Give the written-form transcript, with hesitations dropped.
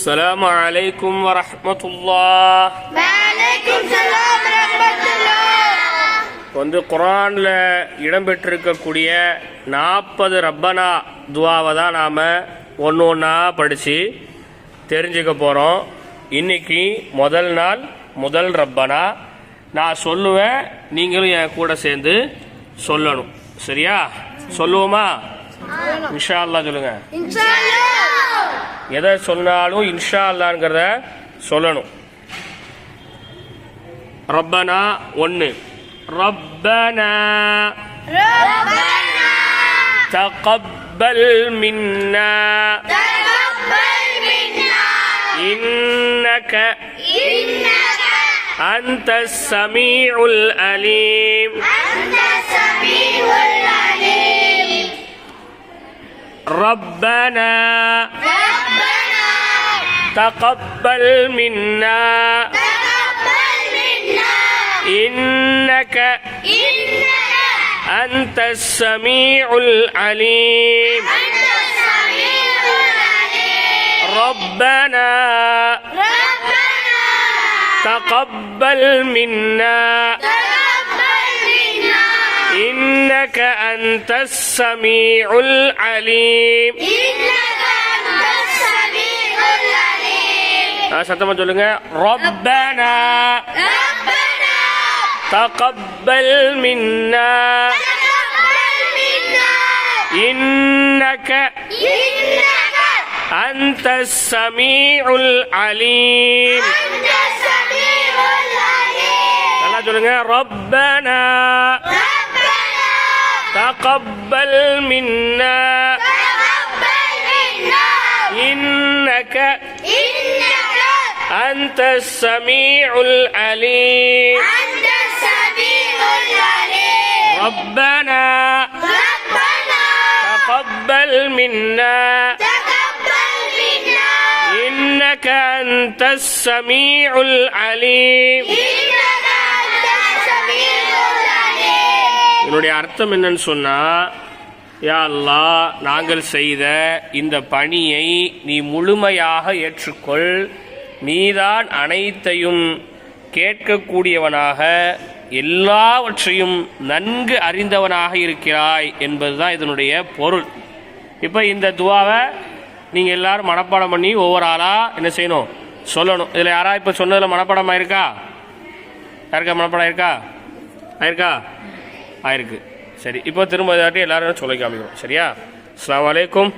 السلام عليكم ورحمة الله. وعليكم السلام ورحمة الله. வந்து குர்ஆன்ல இடம்பெற்றிருக்கக்கூடிய 40 ரப்பனா துஆவை தான் நாம ஒண்ணா படிச்சு தெரிஞ்சுக்க போறோம். இன்னைக்கு முதல் நாள் முதல் ரப்பனா நான் சொல்லுவேன், நீங்களும் என் கூட சேர்ந்து சொல்லணும். சரியா? சொல்லுவோமா? இன்ஷா அல்லாஹ் சொல்லுங்க. இன்ஷா அல்லாஹ். எதை சொன்னாலும் இன்ஷா அல்லாஹ்ங்கறத சொல்லணும். ரப்பனா 1 ரப்பனா ربنا تقبل منا إنك أنت السميع العليم. ربنا تقبل منا إنك أنت السميع العليم. ربنا تقبل منا إنك أنت السميع العليم. சத்தமா சொல்லுங்க. ربنا تقبل منا إنك أنت السميع العليم. நல்லா சொல்லுங்க. ربنا تقبل منا إنك أنت السميع العليم. ربنا تقبل منا إنك أنت السميع العليم. என்னுடைய அர்த்தம் என்னன்னு சொன்னா, யா அல்லாஹ், நாங்கள் செய்த இந்த பணியை நீ முழுமையாக ஏற்றுக்கொள். நீதான் அனைத்தையும் கேட்கக்கூடியவனாக எல்லாவற்றையும் நன்கு அறிந்தவனாக இருக்கிறாய் என்பதுதான் இதனுடைய பொருள். இப்போ இந்த துவாவை நீங்கள் எல்லாரும் மனப்பாடம் பண்ணி ஒவ்வொரு ஆளாக என்ன செய்யணும், சொல்லணும். இதில் யாரா இப்போ சொன்னதில் மனப்பாடம் ஆயிருக்கா? யாருக்கா மனப்பாடம் ஆயிருக்கா? ஆயிருக்கு. சரி, இப்போ திரும்ப எல்லாரும் சொல்லி காமிக்கணும். சரியா? அஸ்ஸலாமு அலைக்கும்.